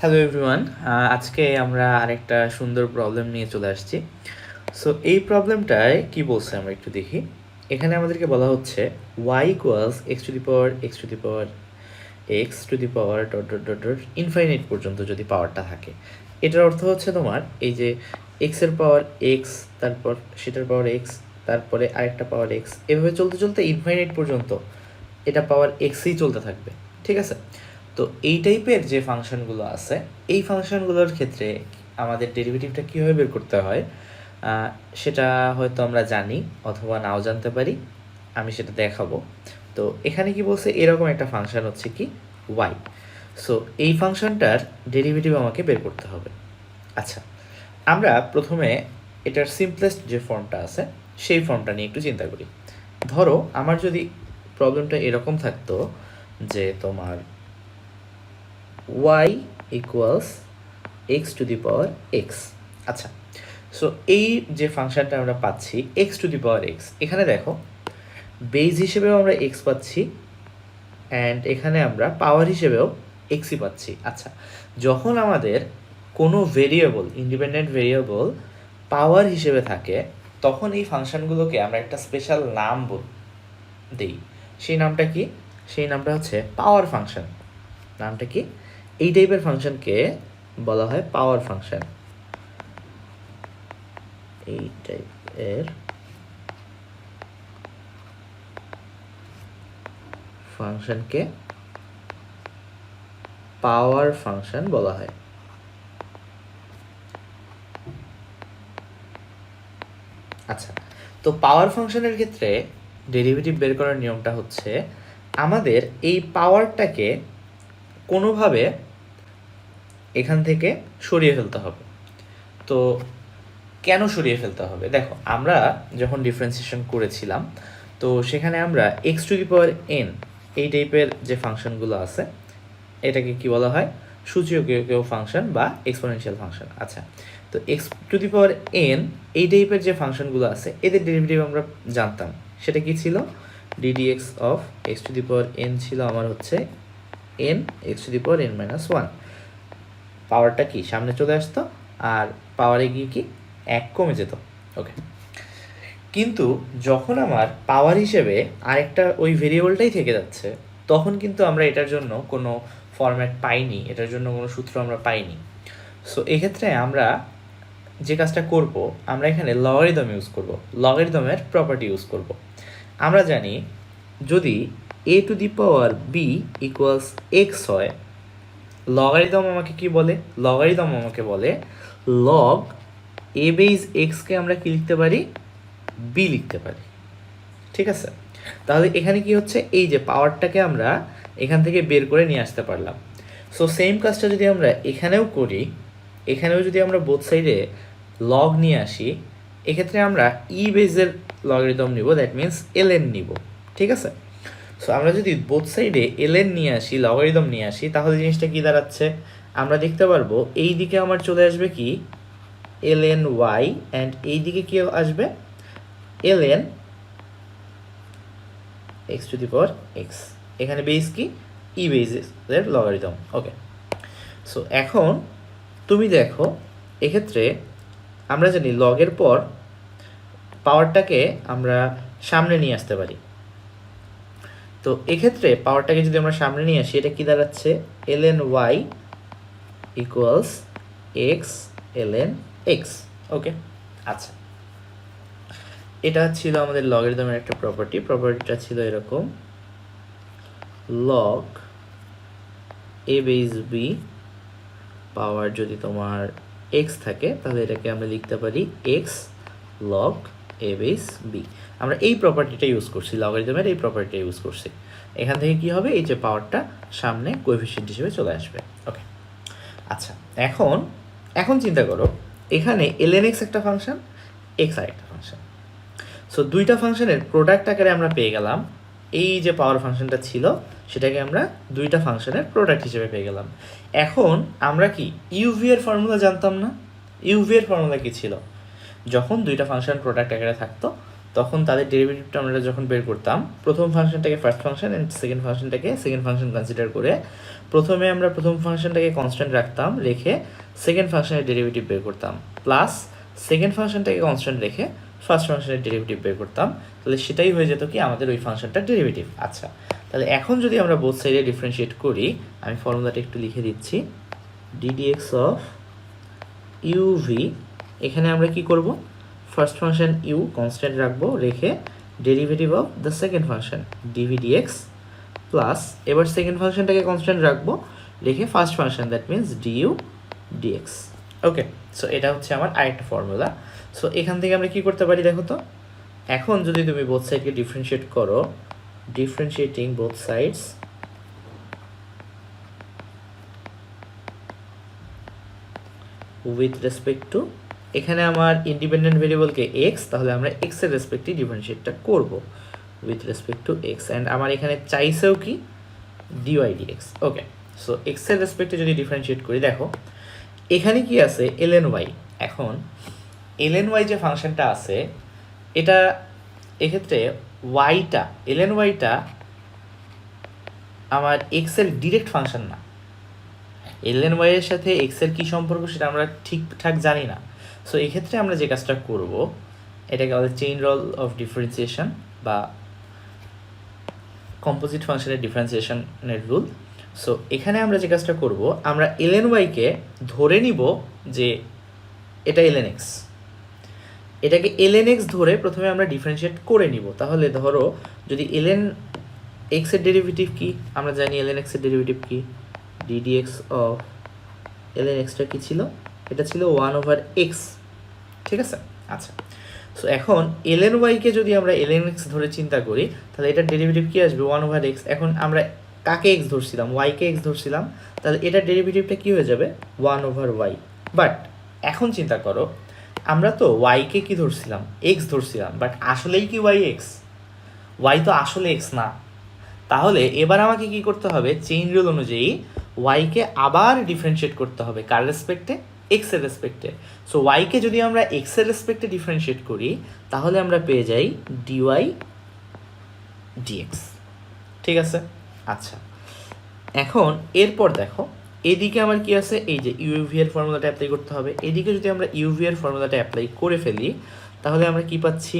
Hello everyone, আজকে আমরা আরেকটা সুন্দর প্রবলেম নিয়ে চলে আসছি। সো এই প্রবলেমটায় কি বলছে আমরা একটু দেখি। এখানে আমাদেরকে বলা হচ্ছে y equals x to the power x to the power x to the power dot dot dot dot infinite পর্যন্ত যদি পাওয়ারটা থাকে। এটার অর্থ হচ্ছে তোমার এই যে এক্সের পাওয়ার এক্স, তারপর সেটার পাওয়ার এক্স, তারপরে আরেকটা পাওয়ার এক্স, এভাবে চলতে চলতে ইনফাইনাইট পর্যন্ত এটা পাওয়ার এক্সই চলতে থাকবে। ঠিক আছে? তো এই টাইপের যে ফাংশনগুলো আছে, এই ফাংশনগুলোর ক্ষেত্রে আমাদের ডেরিভেটিভটা কীভাবে বের করতে হয় সেটা হয়তো আমরা জানি অথবা নাও জানতে পারি। আমি সেটা দেখাবো। তো এখানে কি বলছে, এরকম একটা ফাংশন হচ্ছে কি ওয়াই। সো এই ফাংশনটার ডেরিভেটিভ আমাকে বের করতে হবে। আচ্ছা, আমরা প্রথমে এটার সিম্পলেস্ট যে ফর্মটা আছে সেই ফর্মটা নিয়ে একটু চিন্তা করি। ধরো আমার যদি প্রবলেমটা এরকম থাকতো যে তোমার y equals x to the power x. আচ্ছা, সো এই যে ফাংশনটা আমরা পাচ্ছি x to the power X, এখানে দেখো বেজ হিসেবেও আমরা এক্স পাচ্ছি অ্যান্ড এখানে আমরা পাওয়ার হিসেবেও এক্সই পাচ্ছি। আচ্ছা, যখন আমাদের কোনো ভেরিয়েবল, ইন্ডিপেন্ডেন্ট ভেরিয়েবল পাওয়ার হিসেবে থাকে, তখন এই ফাংশনগুলোকে আমরা একটা স্পেশাল নাম দিই। সেই নামটা কি? সেই নামটা হচ্ছে পাওয়ার ফাংশন। নামটা কি? এই টাইপের ফাংশনকে বলা হয় পাওয়ার ফাংশন। এই টাইপের ফাংশনকে পাওয়ার ফাংশন বলা হয়। আচ্ছা, তো পাওয়ার ফাংশনের ক্ষেত্রে ডেরিভেটিভ বের করার নিয়মটা হচ্ছে আমাদের এই পাওয়ারটাকে কোনোভাবে এখান থেকে সরিয়ে ফেলতে হবে। তো কেন সরিয়ে ফেলতে হবে? দেখো, আমরা যখন ডিফারেন্সিয়েশন করেছিলাম তো সেখানে আমরা x to the power N এই টাইপের যে ফাংশনগুলো আছে এটাকে কি বলা হয়? সূচকীয় ফাংশন বা এক্সপোনেনশিয়াল ফাংশন। আচ্ছা, তো x to the power N এই টাইপের যে ফাংশনগুলো আছে এদের ডেরিভেটিভ আমরা জানতাম। সেটা কি ছিল? Ddx of x to the power N ছিল আমার হচ্ছে N x to the power N minus one. পাওয়ারটা কি সামনে চলে আসতো আর পাওয়ারে গিয়ে কি এক কমে যেত। ওকে, কিন্তু যখন আমার পাওয়ার হিসেবে আরেকটা ওই ভেরিয়েবলটাই থেকে যাচ্ছে, তখন কিন্তু আমরা এটার জন্য কোনো ফরম্যাট পাইনি, এটার জন্য কোনো সূত্র আমরা পাইনি। সো এক্ষেত্রে আমরা যে কাজটা করব, আমরা এখানে লগারিদম ইউজ করব, লগারিদমের প্রপার্টি ইউজ করব। আমরা জানি যদি A to the power B equals X হয়, লগারিদম আমাকে কি বলে? লগারিদম আমাকে বলে লগ এ বেজ এক্সকে আমরা কি লিখতে পারি? বি লিখতে পারি। ঠিক আছে? তাহলে এখানে কি হচ্ছে, এই যে পাওয়ারটাকে আমরা এখান থেকে বের করে নিয়ে আসতে পারলাম। সো সেম কাজটা যদি আমরা এখানেও করি, এখানেও যদি আমরা বোথ সাইডে লগ নিয়ে আসি, এক্ষেত্রে আমরা ই বেজের লগারিদম নিব, দ্যাট মিনস এলএন নিব। ঠিক আছে? সো আমরা যদি বোথ সাইডে এলএন নিয়ে আসি, লগারিদম নিয়ে আসি, তাহলে জিনিসটা কি দাঁড়াচ্ছে? আমরা দেখতে পারবো এই দিকে আমার চলে আসবে কি এলএন ওয়াই অ্যান্ড এই দিকে কি আসবে L N X to the power X. এখানে বেস কি? ই বেসের লগারিদম। ওকে, সো এখন তুমি দেখো এক্ষেত্রে আমরা জানি লগের পর পাওয়ারটাকে আমরা সামনে নিয়ে আসতে পারি। তো এক্ষেত্রে পাওয়ারটাকে যদি আমরা সামনে নিয়ে আসি, এটা কি দাঁড়াচ্ছে? LN Y equals X LN X. Okay, আচ্ছা, এটা ছিল আমাদের লগারিদমের একটা প্রপার্টি। প্রপার্টিটা ছিল এরকম, লগ এ বেস বি পাওয়ার যদি তোমার এক্স থাকে তাহলে এটাকে আমরা লিখতে পারি এক্স লগ এ বেস বি। আমরা এই প্রপার্টিটা ইউজ করছি, লগারিদমের এই প্রপার্টিটা ইউজ করছি। এখান থেকে কি হবে? এই যে পাওয়ারটা সামনে কোএফিসিয়েন্ট হিসেবে চলে আসবে। ওকে, আচ্ছা, এখন চিন্তা করো, এখানে এলএন এক্স একটা ফাংশন, এক্স আরেকটা ফাংশন। সো দুইটা ফাংশনের প্রোডাক্ট আকারে আমরা পেয়ে গেলাম। এই যে পাওয়ার ফাংশনটা ছিল সেটাকে আমরা দুইটা ফাংশনের প্রোডাক্ট হিসেবে পেয়ে গেলাম। এখন আমরা কি ইউভি এর ফর্মুলা জানতাম না? ইউভি এর ফর্মুলা কি ছিল? যখন দুইটা ফাংশন প্রোডাক্ট আকারে থাকতো তখন তাদের ডেরিভেটিভটা আমরা যখন বের করতাম, প্রথম ফাংশনটাকে ফার্স্ট ফাংশন অ্যান্ড সেকেন্ড ফাংশনটাকে সেকেন্ড ফাংশন কনসিডার করে প্রথমে আমরা প্রথম ফাংশনটাকে কনস্ট্যান্ট রাখতাম, রেখে সেকেন্ড ফাংশনের ডেরিভেটিভ বের করতাম, প্লাস সেকেন্ড ফাংশনটাকে কনস্ট্যান্ট রেখে ফার্স্ট ফাংশনের ডেরিভেটিভ বের করতাম, তাহলে সেটাই হয়ে যেত কি আমাদের ওই ফাংশনটার ডেরিভেটিভ। আচ্ছা, তাহলে এখন যদি আমরা বোথ সাইডে ডিফারেন্সিয়েট করি, আমি ফর্মুলাটা একটু লিখে দিচ্ছি, ডিডিএক্স অফ ইউভি, এখানে আমরা কি করব, ফার্স্ট ফাংশন ইউ কনস্ট্যান্ট রাখবো, রেখে derivative of the second function DVDX, plus এবার সেকেন্ড ফাংশনটাকে কনস্ট্যান্ট রাখবো, রেখে first function that means DU DX. Okay, so এটা হচ্ছে আমার আরেকটা ফর্মুলা। সো এখান থেকে আমরা কি করতে পারি দেখো তো, এখন যদি তুমি বোথ সাইডকে ডিফারেন্সিয়েট করো, differentiating both sides with respect to, এখানে আমার ইন্ডিপেন্ডেন্ট ভেরিয়েবলকে এক্স, তাহলে আমরা এক্স এর রেসপেক্টে ডিফারেন্সিয়েটটা করব with respect to x, and আমার এখানে চাইছেও কি dy dx. Okay, so x এর রেসপেক্টে যদি ডিফারেন্সিয়েট করি, দেখো এখানে কি আছে এলএন ওয়াই। এখন এলএন ওয়াই যে ফাংশনটা আছে, এটা এক্ষেত্রে ওয়াইটা, এলএন ওয়াইটা আমার এক্স এর ডিরেক্ট ফাংশন না। এলএন ওয়াই এর সাথে এক্স এর কী সম্পর্ক সেটা আমরা ঠিকঠাক জানি না। সো এক্ষেত্রে আমরা যে কাজটা করব, এটাকে বলে চেইন রুল অফ ডিফারেন্সিয়েশন বা কম্পোজিট ফাংশনের ডিফারেন্সিয়েশনের রুল। সো এখানে আমরা যে কাজটা করব, আমরা এলএন ওয়াইকে ধরে নিব যে এটা এলএন এক্স, এটাকে এলএন এক্স ধরে প্রথমে আমরা ডিফারেন্সিয়েট করে নিব। তাহলে ধরো যদি এলএন এক্সের ডেরিভেটিভ কি, আমরা জানি এলএন এক্সের ডেরিভেটিভ কি, ডিডিএক্স অফ এলএন এক্সটা কী ছিল, এটা ছিল 1/x, ঠিক আছে। আচ্ছা, সো এখন এলএন ওয়াইকে যদি আমরা এলএন এক্স ধরে চিন্তা করি, তাহলে এটার ডেরিভেটিভ কী আসবে 1/x। এখন আমরা কাকে এক্স ধরছিলাম, ওয়াইকে এক্স ধরছিলাম, তাহলে এটার ডেরিভেটিভটা কী হয়ে যাবে 1/y। বাট এখন চিন্তা করো, আমরা তো ওয়াইকে কি ধরছিলাম, এক্স ধরছিলাম, বাট আসলেই কি ওয়াই এক্স? ওয়াই তো আসলে এক্স না। তাহলে এবার আমাকে কি করতে হবে, চেইন রুল অনুযায়ী ওয়াইকে আবার ডিফারেন্সিয়েট করতে হবে, কার রেসপেক্টে, এক্স এর রেসপেক্টে। সো ওয়াইকে যদি আমরা এক্স এর রেসপেক্টে ডিফারেন্সিয়েট করি, তাহলে আমরা পেয়ে যাই ডিওয়াই ডিএক্স, ঠিক আছে। আচ্ছা, এখন এরপর দেখো এদিকে আমার কি আছে, এই যে ইউভি এর ফর্মুলাটা অ্যাপ্লাই করতে হবে। এদিকে যদি আমরা ইউভি এর ফর্মুলাটা অ্যাপ্লাই করে ফেলি, তাহলে আমরা কি পাচ্ছি,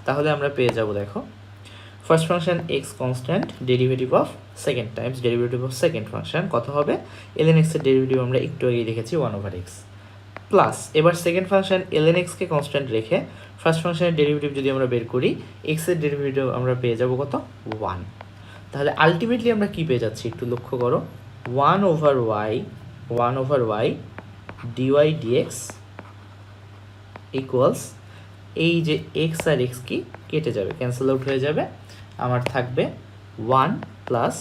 তাহলে আমরা পেয়ে যাব, দেখো first function x constant, derivative of second Times derivative of second function কত হবে, এলএন এক্সের ডেরিভেটিভ আমরা একটু আগেই দেখেছি 1/x, প্লাস এবার সেকেন্ড ফাংশন এলএন এক্সকে কনস্ট্যান্ট রেখে ফার্স্ট ফাংশনের ডেরিভেটিভ যদি আমরা বের করি, এক্সের ডেরিভেটিভ আমরা পেয়ে যাব কত 1। তাহলে আলটিমেটলি আমরা কি পেয়ে যাচ্ছি একটু লক্ষ্য করো, 1/y ডিওয়াই ডিএক্স ইকুয়ালস, এই যে এক্স আর এক্স কি কেটে যাবে, ক্যান্সেল আউট হয়ে যাবে, আমার থাকবে 1 প্লাস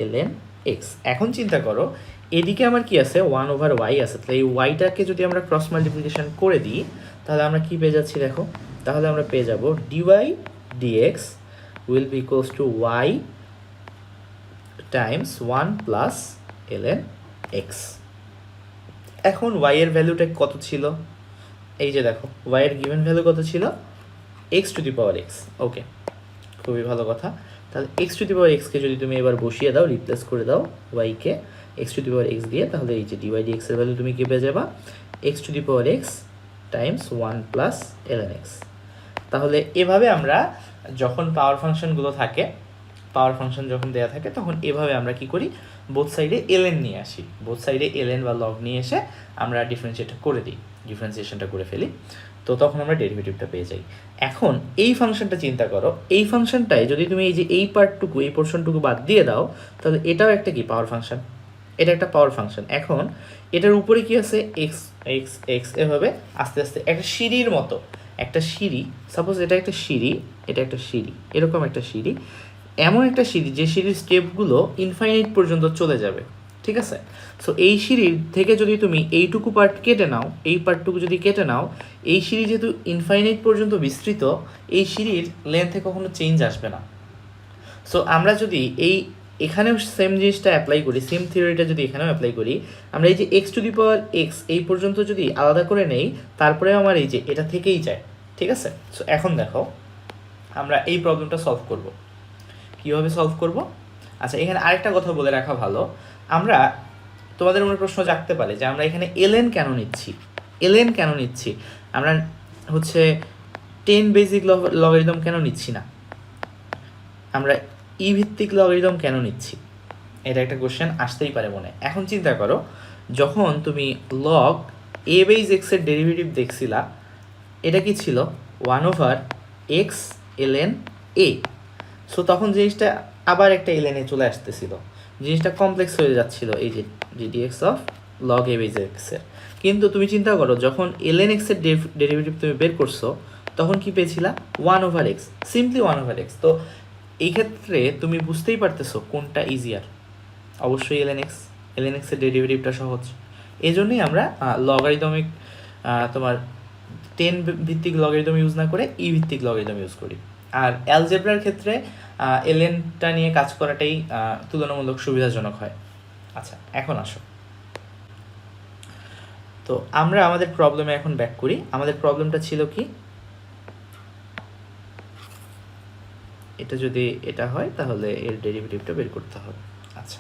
এলএন এক্স। এখন চিন্তা করো এদিকে আমার কি আছে 1/y আছে, তাহলে এই ওয়াইটাকে যদি আমরা ক্রস মাল্টিপ্লিকেশন করে দিই, তাহলে আমরা কি পেয়ে যাচ্ছি দেখো, তাহলে আমরা পেয়ে যাব D Y D X will be equals to Y times 1 plus L N X. এখন ওয়াই এর ভ্যালুটা কত ছিল, এই যে দেখো ওয়াই এর গিভেন ভ্যালু কত ছিল, x⁴x। ওকে, খুবই ভালো কথা। তাহলে x⁴xকে যদি তুমি এবার বসিয়ে দাও, রিপ্লেস করে দাও ওয়াইকে x⁴x দিয়ে, তাহলে এই যে ডিওয়াই ডিএক্স এর ভ্যালু তুমি কি পেয়ে যাবা, x⁴x Times 1 plus L N x. তাহলে এভাবে আমরা যখন পাওয়ার ফাংশনগুলো থাকে, পাওয়ার ফাংশন যখন দেওয়া থাকে, তখন এভাবে আমরা কি করি, বোথ সাইডে এলএন নিয়ে আসি, বোথ সাইডে এলএন বা লগ নিয়ে এসে আমরা ডিফারেন্সিয়েটটা করে দিই, ডিফারেন্সিয়েশনটা করে ফেলি, তো তখন আমরা ডেরিভেটিভটা পেয়ে যাই। এখন এই ফাংশনটা চিন্তা করো, এই ফাংশনটায় যদি তুমি এই যে এই পার্টটুকু, এই পোর্শনটুকু বাদ দিয়ে দাও, তাহলে এটাও একটা কি পাওয়ার ফাংশন, এটা একটা পাওয়ার ফাংশন। এখন এটার উপরে কি আছে, এক্স এক্স এক্স, এভাবে আস্তে আস্তে একটা সিঁড়ির মতো, একটা সিঁড়ি, সাপোজ এটা একটা সিঁড়ি, এটা একটা সিঁড়ি, এরকম একটা সিঁড়ি, এমন একটা সিঁড়ি যে সিঁড়ির স্টেপগুলো ইনফাইনাইট পর্যন্ত চলে যাবে, ঠিক আছে। সো এই সিঁড়ির থেকে যদি তুমি এইটুকু পার্ট কেটে নাও, এই পার্টটুকু যদি কেটে নাও, এই সিঁড়ি যেহেতু ইনফাইনাইট পর্যন্ত বিস্তৃত, এই সিঁড়ির লেন্থে কখনো চেঞ্জ আসবে না। সো আমরা যদি এখানেও সেম জিনিসটা অ্যাপ্লাই করি, সেম থিওরিটা যদি এখানেও অ্যাপ্লাই করি, আমরা এই যে x⁴x এই পর্যন্ত যদি আলাদা করে নেই, তারপরে আমার এই যে এটা থেকেই যায়, ঠিক আছে। সো এখন দেখো আমরা এই প্রবলেমটা সলভ করব। কীভাবে সলভ করব? আচ্ছা, এখানে আরেকটা কথা বলে রাখা ভালো, আমরা তোমাদের মনে প্রশ্ন জাগতে পারে যে আমরা এখানে ln কেন নিচ্ছি, ln কেন নিচ্ছি, আমরা হচ্ছে 10 বেসিক লগারিদম কেন নিচ্ছি না, আমরা ভিত্তিক লগারিদম কেন নিচ্ছি, এটা একটা কোশ্চেন আসতেই পারে মনে। এখন চিন্তা করো, যখন তুমি লগ a বেস এক্স এর ডেরিভেটিভ দেখছিলা, এটা কি ছিল 1/x ln a। সো তখন জিনিসটা আবার একটা ln এ চলে আসতেছিল, জিনিসটা কমপ্লেক্স হয়ে যাচ্ছিল, এই যে dx of log a base x এর। কিন্তু তুমি চিন্তা করো, যখন ln x এর ডেরিভেটিভ তুমি বের করছো, তখন কি পেয়েছিলা 1/x, সিম্পলি 1/x। তো এই ক্ষেত্রে তুমি বুঝতেই পারতেছো কোনটা ইজিয়ার, অবশ্যই ln x এর ডেরিভেটিভটা সহজ। এই জন্যই আমরা লগারিদমিক তোমার 10 ভিত্তিক লগারিদম ইউজ না করে ভিত্তিক লগারিদম ইউজ করি। আর অ্যালজেব্রার ক্ষেত্রে lnটা নিয়ে কাজ করাটাই তুলনামূলক সুবিধাজনক হয়। আচ্ছা, এখন আসো, তো আমরা আমাদের প্রবলেমে এখন ব্যাক করি। আমাদের প্রবলেমটা ছিল কি, এটা যদি এটা হয় তাহলে এর ডেরিভেটিভটা বের করতে হবে। আচ্ছা,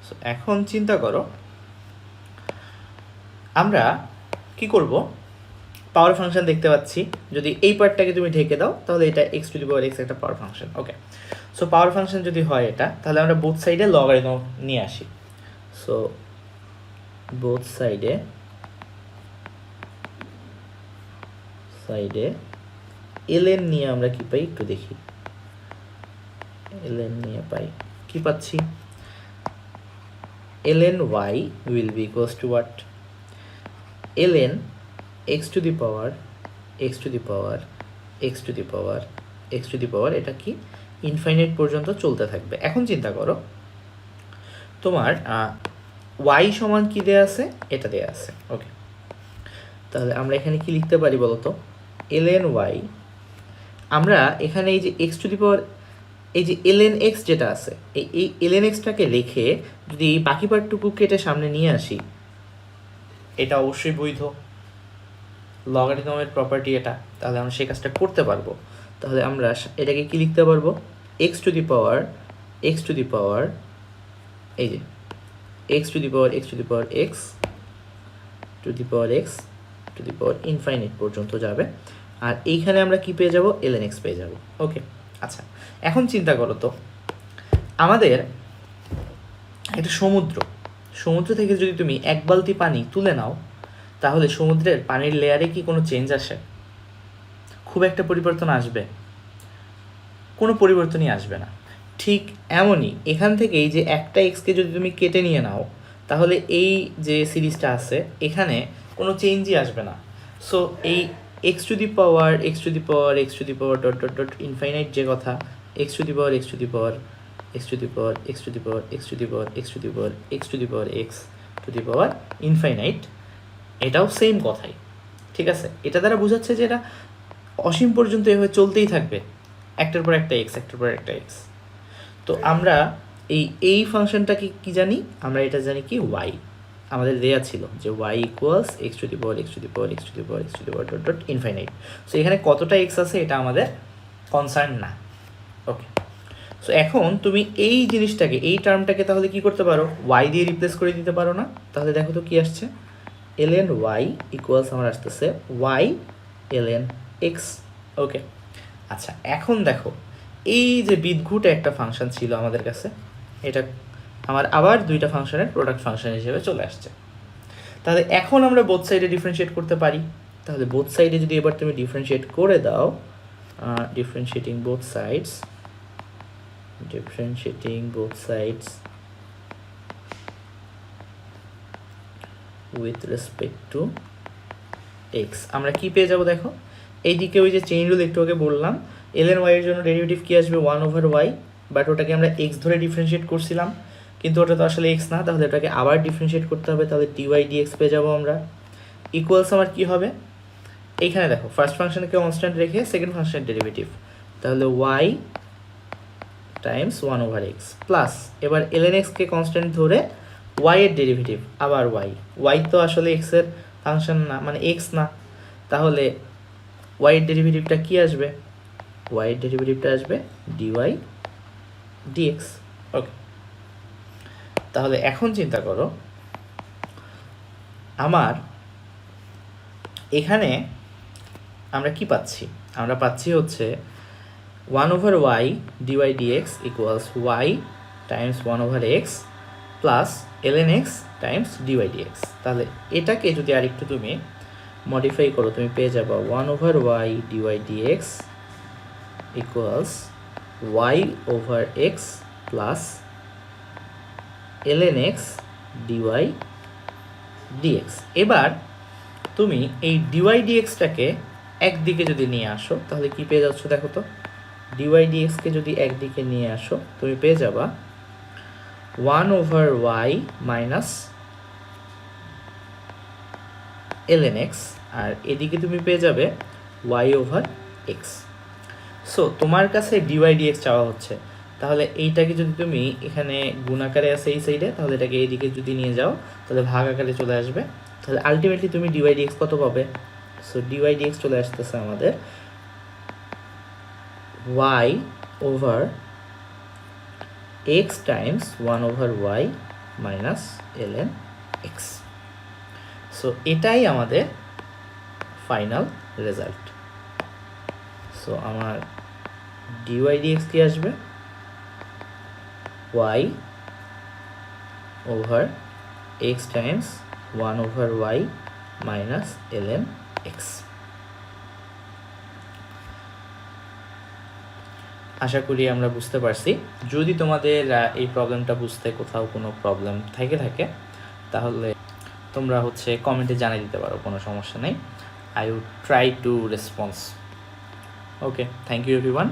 সো এখন চিন্তা করো, আমরা কি করব, পাওয়ার ফাংশন দেখতে পাচ্ছি, যদি এই পার্টটাকে তুমি ঢেকে দাও তাহলে এটা x⁴x একটা পাওয়ার ফাংশন। ওকে, সো পাওয়ার ফাংশন যদি হয় এটা, তাহলে আমরা বোথ সাইডে লগারিদম নিয়ে আসি। সো বোথ সাইডে ln নিয়ে আমরা কি পাই একটু দেখি। ln নিয়ে পাই কি পাচ্ছি, ln y will be equals to what, ln x to the power x to the power x to the power x to the power, এটা কি ইনফাইনাইট পর্যন্ত চলতে থাকবে। এখন চিন্তা করো, তোমার y সমান কি দেয়া আছে, এটা দেয়া আছে। ওকে, তাহলে আমরা এখানে কি লিখতে পারি বলো তো, ln y, আমরা এখানে এই যে x টু দি পাওয়ার, এই যে ln x যেটা আছে, এই ln xটাকে রেখে যদি এই বাকি পার্টটুকু কেটে সামনে নিয়ে আসি, এটা অবশ্যই বৈধ, লগারিদমের প্রপার্টি এটা, তাহলে আমরা সেই কাজটা করতে পারবো। তাহলে আমরা এটাকে কি লিখতে পারবো, x টু দি পাওয়ার এই যে x two the power x two the power x two the power x two the power infinite পর্যন্ত যাবে। আর এইখানে আমরা কি পেয়ে যাব, ln x পেয়ে যাব। ওকে, আচ্ছা, এখন চিন্তা করো তো, আমাদের একটা সমুদ্র থেকে যদি তুমি 1 বালতি পানি তুলে নাও, তাহলে সমুদ্রের পানির লেয়ারে কি কোনো চেঞ্জ আসে? খুব একটা পরিবর্তন আসবে? কোনো পরিবর্তনই আসবে না। ঠিক এমনই এখান থেকে এই যে একটা এক্সকে যদি তুমি কেটে নিয়ে নাও, তাহলে এই যে সিরিজটা আছে এখানে কোনো চেঞ্জই আসবে না। সো এই x to the power dot dot dot infinite যে কথা, x to the power x to the power infinite, এটাও সেম কথাই, ঠিক আছে? এটা দ্বারা বোঝাচ্ছে যে এটা অসীম পর্যন্ত এভাবে চলতেই থাকবে, একটার পর একটা এক্স। তো আমরা এই ফাংশনটাকে কি জানি, আমরা এটা জানি কি ওয়াই, আমাদের দেয়া ছিল যে y equals x two the power dot dot infinite. So এখানে কতটা x আছে এটা আমাদের কনসার্ন না। ওকে, সো এখন তুমি এই জিনিসটাকে, এই টার্মটাকে তাহলে কি করতে পারো, y দিয়ে রিপ্লেস করে দিতে পারো না? তাহলে দেখো তো কি আসছে, ln y ইকুয়ালস আমার আসতেছে y ln x। ওকে, আচ্ছা, এখন দেখো এই যে বিদঘুটে একটা ফাংশন ছিল আমাদের কাছে, এটা আমার আবার দুইটা ফাংশনের প্রোডাক্ট ফাংশন হিসেবে চলে আসছে। তাহলে এখন আমরা বোথ সাইডে ডিফারেন্সিয়েট করতে পারি। তাহলে বোথ সাইডে যদি এবার তুমি ডিফারেন্সিয়েট করে দাও, differentiating both sides with respect to x, আমরা কি পেয়ে যাবো দেখো, এইদিকে ওই যে চেইন রুল একটু আগে বললাম, ln y এর জন্য ডেরিভেটিভ কি আসবে 1/y, বাট ওটাকে আমরা x ধরে ডিফারেন্সিয়েট করছিলাম, কিন্তু ওটা তো আসলে x না, তাহলে ওটাকে আবার ডিফারেন্সিয়েট করতে হবে, তাহলে dy dx পেয়ে যাবো আমরা। ইকুয়ালস আমার কি হবে, এইখানে দেখো ফার্স্ট ফাংশনকে কনস্ট্যান্ট রেখে সেকেন্ড ফাংশনের ডেরিভেটিভ, তাহলে y টাইমস 1/x প্লাস এবার ln x কে কনস্ট্যান্ট ধরে y এর ডেরিভেটিভ আবার y তো আসলে x এর ফাংশন না, মানে x না, তাহলে ওয়াইয়ের ডেরিভেটিভটা কি আসবে? ওয়াইয়ের ডেরিভেটিভটা আসবে ডিওয়াই ডিএক্স। ওকে, তাহলে এখন চিন্তা করো, আমার এখানে আমরা কি পাচ্ছি? আমরা পাচ্ছি হচ্ছে 1/y dy dx equals y Times 1/x plus ln x Times dy dx। তাহলে এটাকে যদি আরেকটু তুমি মডিফাই করো, তুমি পেয়ে যাবে 1/y dy dx equals y/x plus ln x dy dx। এবার তুমি এই dy dxটাকে একদিকে যদি নিয়ে আসো তাহলে কি পেয়ে যাচ্ছ দেখো তো, dy dxকে যদি একদিকে নিয়ে আসো তুমি পেয়ে যাবা 1/y মাইনাস ln x, আর এদিকে তুমি পেয়ে যাবে y/x। সো তোমার কাছে dy dx চাওয়া হচ্ছে, তাহলে এইটাকে যদি তুমি এখানে গুণ আকারে আছে এই সাইডে, তাহলে এটাকে এইদিকে যদি নিয়ে যাও তাহলে ভাগ আকারে চলে আসবে। তাহলে আলটিমেটলি তুমি dy dx কত পাবে? সো dy dx চলে আসতেছে আমাদের y/x Times 1/y minus ln x। So এটাই আমাদের ফাইনাল রেজাল্ট। সো আমার dy dx কি আসবে? y/x Times 1/y minus ln x। আশা করি আমরা বুঝতে পারছি। যদি তোমাদের এই প্রবলেমটা বুঝতে কোথাও কোনো প্রবলেম থাকে তাহলে তোমরা হচ্ছে কমেন্টে জানিয়ে দিতে পারো, কোনো সমস্যা নেই। I would try to respond. Okay, thank you everyone.